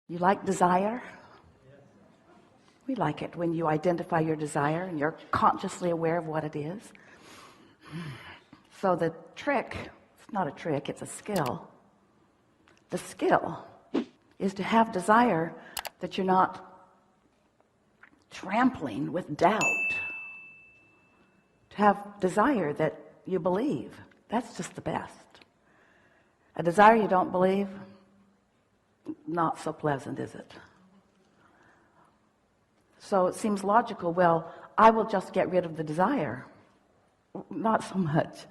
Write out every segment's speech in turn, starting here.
You like desire? We like it when you identify your desire and you're consciously aware of what it is. So the trick, it's not a trick, it's a skill. The skill is to have desire that you're not trampling with doubt. To have desire that you believe. That's just the best. A desire you don't believe, not so pleasant, is it? So it seems logical, well, I will just get rid of the desire. Not so much.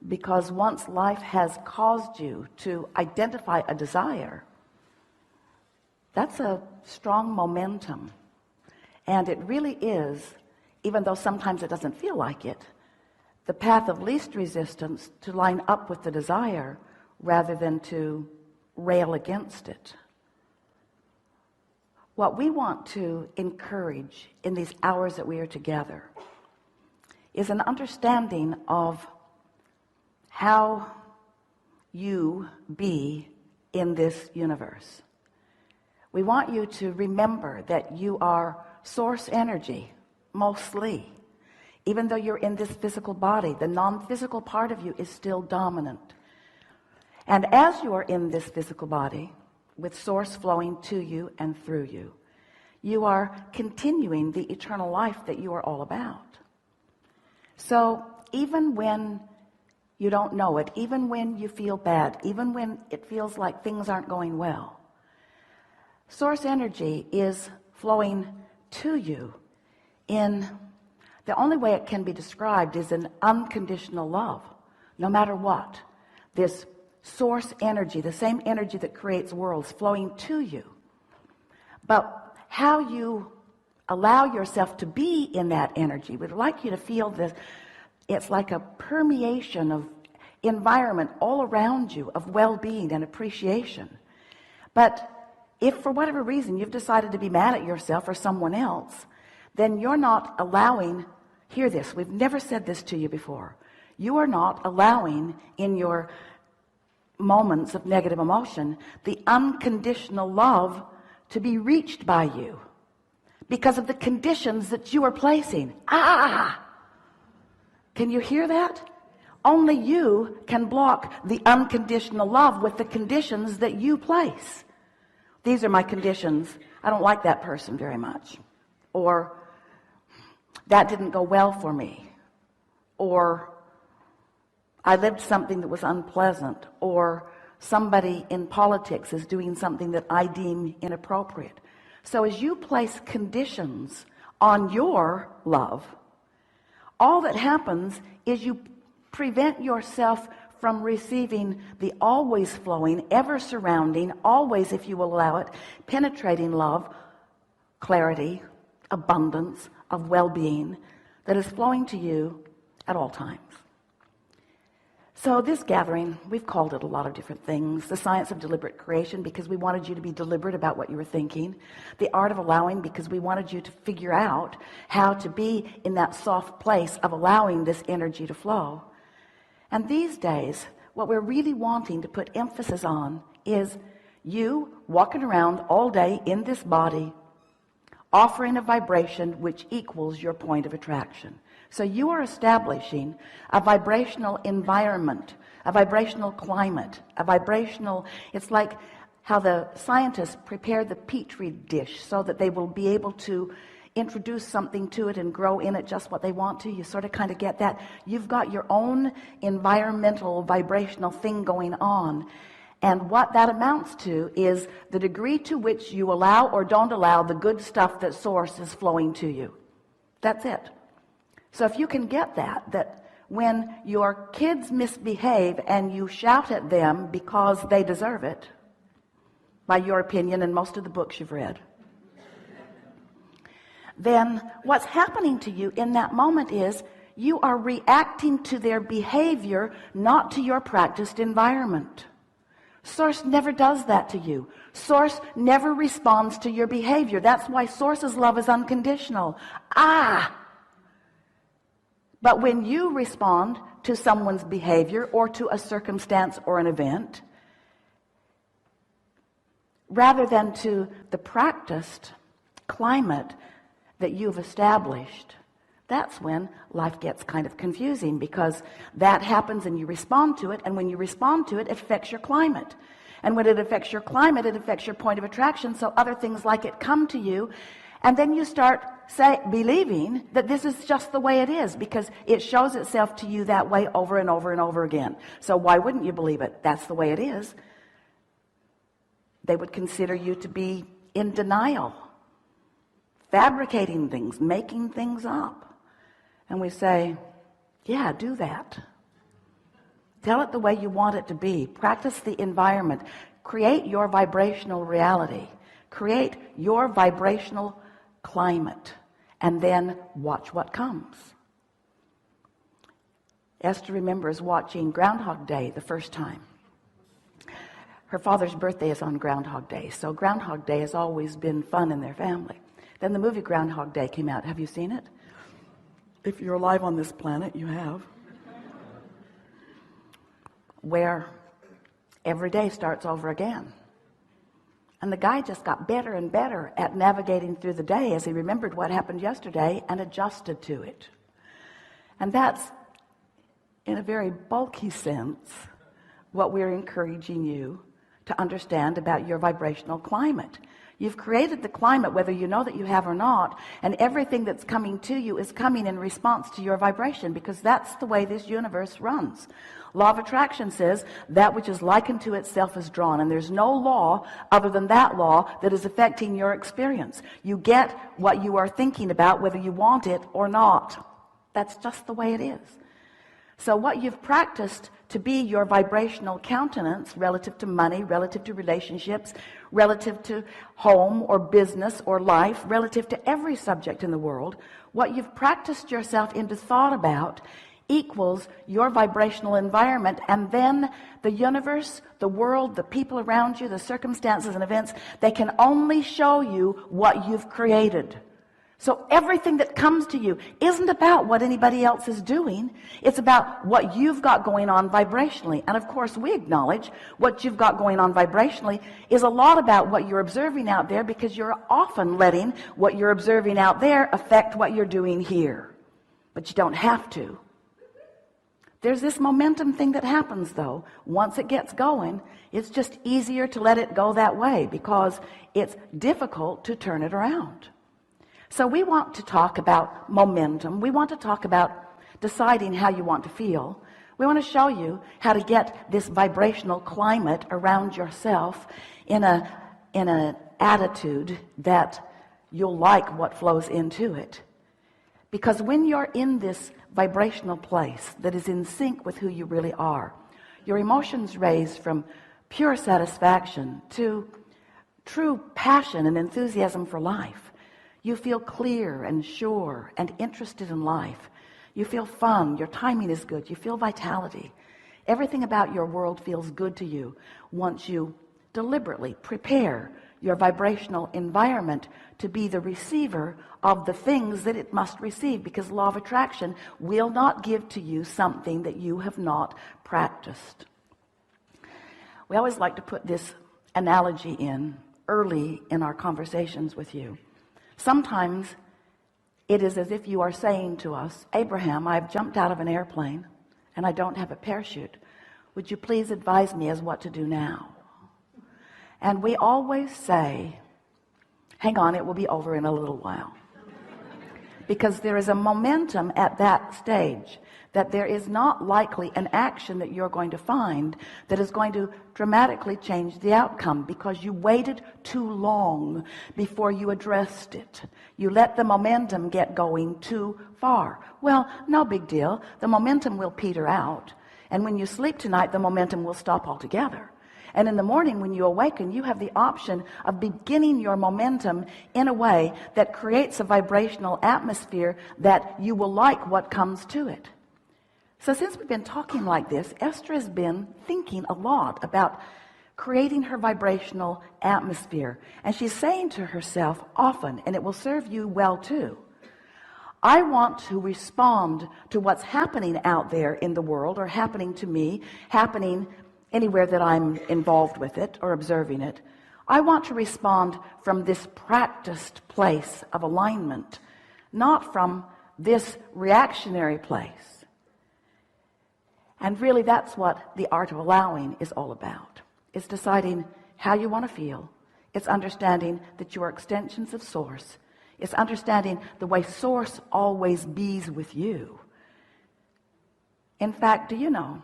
Because once life has caused you to identify a desire, that's a strong momentum. And it really is, even though sometimes it doesn't feel like it, the path of least resistance to line up with the desire rather than to rail against it. What we want to encourage in these hours that we are together is an understanding of how you be in this universe. We want you to remember that you are source energy, mostly. Even though you're in this physical body, the non-physical part of you is still dominant. And as you are in this physical body, with source flowing to you and through you, you are continuing the eternal life that you are all about. So even when you don't know it, even when you feel bad, even when it feels like things aren't going well, source energy is flowing to you in the only way it can be described is an unconditional love. No matter what, this source energy, the same energy that creates worlds, flowing to you. But how you allow yourself to be in that energy, we'd like you to feel this. It's like a permeation of environment all around you of well-being and appreciation. But if for whatever reason you've decided to be mad at yourself or someone else, then you're not allowing, hear this, we've never said this to you before, you are not allowing in your moments of negative emotion the unconditional love to be reached by you because of the conditions that you are placing. Can you hear that? Only you can block the unconditional love with the conditions that you place. These are my conditions. I don't like that person very much. Or that didn't go well for me. Or I lived something that was unpleasant. Or somebody in politics is doing something that I deem inappropriate. So as you place conditions on your love, all that happens is you prevent yourself from receiving the always flowing, ever surrounding, always, if you will allow it, penetrating love, clarity, abundance of well-being that is flowing to you at all times. So this gathering, we've called it a lot of different things. The science of deliberate creation, because we wanted you to be deliberate about what you were thinking. The art of allowing, because we wanted you to figure out how to be in that soft place of allowing this energy to flow. And these days, what we're really wanting to put emphasis on is you walking around all day in this body, offering a vibration which equals your point of attraction. So you are establishing a vibrational environment, a vibrational climate, a vibrational, it's like how the scientists prepare the petri dish so that they will be able to introduce something to it and grow in it just what they want to. You sort of kind of get that. You've got your own environmental vibrational thing going on. And what that amounts to is the degree to which you allow or don't allow the good stuff that source is flowing to you. That's it. So if you can get that when your kids misbehave and you shout at them because they deserve it, by your opinion and most of the books you've read, then what's happening to you in that moment is you are reacting to their behavior, not to your practiced environment. Source never does that to you. Source never responds to your behavior. That's why Source's love is unconditional. But when you respond to someone's behavior or to a circumstance or an event, rather than to the practiced climate that you've established, that's when life gets kind of confusing, because that happens and you respond to it, and when you respond to it, it affects your climate, and when it affects your climate, it affects your point of attraction, so other things like it come to you, and then you start believing that this is just the way it is, because it shows itself to you that way over and over and over again. So why wouldn't you believe it? That's the way it is. They would consider you to be in denial, fabricating things, making things up. And we say, yeah, do that. Tell it the way you want it to be. Practice the environment. Create your vibrational reality. Create your vibrational climate. And then watch what comes. Esther remembers watching Groundhog Day the first time. Her father's birthday is on Groundhog Day, so Groundhog Day has always been fun in their family. Then the movie Groundhog Day came out. Have you seen it? If you're alive on this planet, you have. Where every day starts over again. And the guy just got better and better at navigating through the day as he remembered what happened yesterday and adjusted to it. And that's, in a very bulky sense, what we're encouraging you to understand about your vibrational climate. You've created the climate, whether you know that you have or not, and everything that's coming to you is coming in response to your vibration, because that's the way this universe runs. Law of attraction says that which is likened to itself is drawn, and there's no law other than that law that is affecting your experience. You get what you are thinking about, whether you want it or not. That's just the way it is. So what you've practiced to be your vibrational countenance relative to money, relative to relationships, relative to home or business or life, relative to every subject in the world, what you've practiced yourself into thought about equals your vibrational environment, and then the universe, the world, the people around you, the circumstances and events, they can only show you what you've created. So everything that comes to you isn't about what anybody else is doing. It's about what you've got going on vibrationally. And of course, we acknowledge what you've got going on vibrationally is a lot about what you're observing out there, because you're often letting what you're observing out there affect what you're doing here. But you don't have to. There's this momentum thing that happens, though. Once it gets going, it's just easier to let it go that way, because it's difficult to turn it around. So we want to talk about momentum. We want to talk about deciding how you want to feel. We want to show you how to get this vibrational climate around yourself in an attitude that you'll like what flows into it. Because when you're in this vibrational place that is in sync with who you really are, your emotions raise from pure satisfaction to true passion and enthusiasm for life. You feel clear and sure and interested in life. You feel fun. Your timing is good. You feel vitality. Everything about your world feels good to you once you deliberately prepare your vibrational environment to be the receiver of the things that it must receive, because law of attraction will not give to you something that you have not practiced. We always like to put this analogy in early in our conversations with you. Sometimes it is as if you are saying to us, Abraham, I've jumped out of an airplane and I don't have a parachute. Would you please advise me as what to do now? And we always say, hang on, it will be over in a little while. Because there is a momentum at that stage that there is not likely an action that you're going to find that is going to dramatically change the outcome, because you waited too long before you addressed it. You let the momentum get going too far. Well, no big deal. The momentum will peter out. And when you sleep tonight, the momentum will stop altogether. And in the morning when you awaken, you have the option of beginning your momentum in a way that creates a vibrational atmosphere that you will like what comes to it. So since we've been talking like this, Esther has been thinking a lot about creating her vibrational atmosphere. And she's saying to herself often, and it will serve you well too, I want to respond to what's happening out there in the world, or happening to me, happening anywhere that I'm involved with it or observing it. I want to respond from this practiced place of alignment, not from this reactionary place. And really that's what the art of allowing is all about. It's deciding how you want to feel. It's understanding that you are extensions of Source. It's understanding the way Source always bees with you. In fact, do you know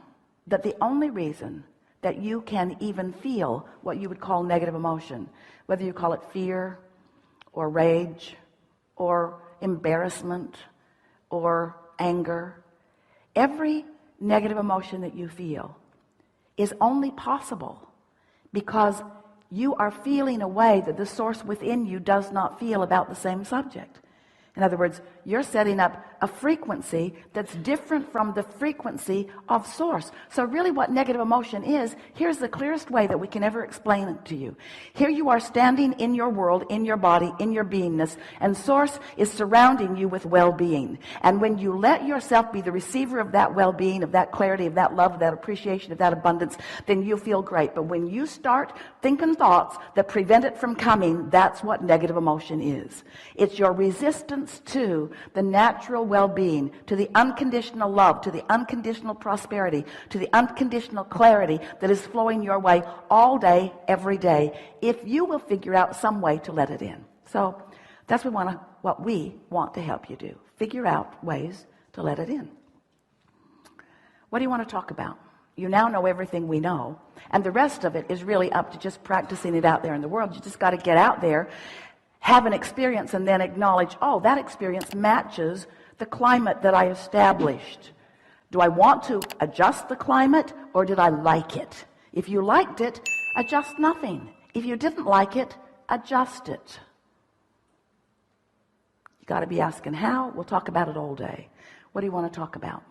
that the only reason that you can even feel what you would call negative emotion, whether you call it fear or rage or embarrassment or anger, every negative emotion that you feel is only possible because you are feeling a way that the Source within you does not feel about the same subject. In other words, you're setting up a frequency that's different from the frequency of Source. So really what negative emotion is, here's the clearest way that we can ever explain it to you. Here you are standing in your world, in your body, in your beingness, and Source is surrounding you with well-being. And when you let yourself be the receiver of that well-being, of that clarity, of that love, of that appreciation, of that abundance, then you feel great. But when you start thinking thoughts that prevent it from coming, that's what negative emotion is. It's your resistance to the natural well-being, to the unconditional love, to the unconditional prosperity, to the unconditional clarity that is flowing your way all day, every day, if you will figure out some way to let it in. So that's what we want to help you do. Figure out ways to let it in. What do you want to talk about? You now know everything we know, and the rest of it is really up to just practicing it out there in the world. You just got to get out there, have an experience, and then acknowledge, oh, that experience matches the climate that I established. Do I want to adjust the climate, or did I like it? If you liked it, adjust nothing. If you didn't like it, adjust it. You got to be asking how. We'll talk about it all day. What do you want to talk about?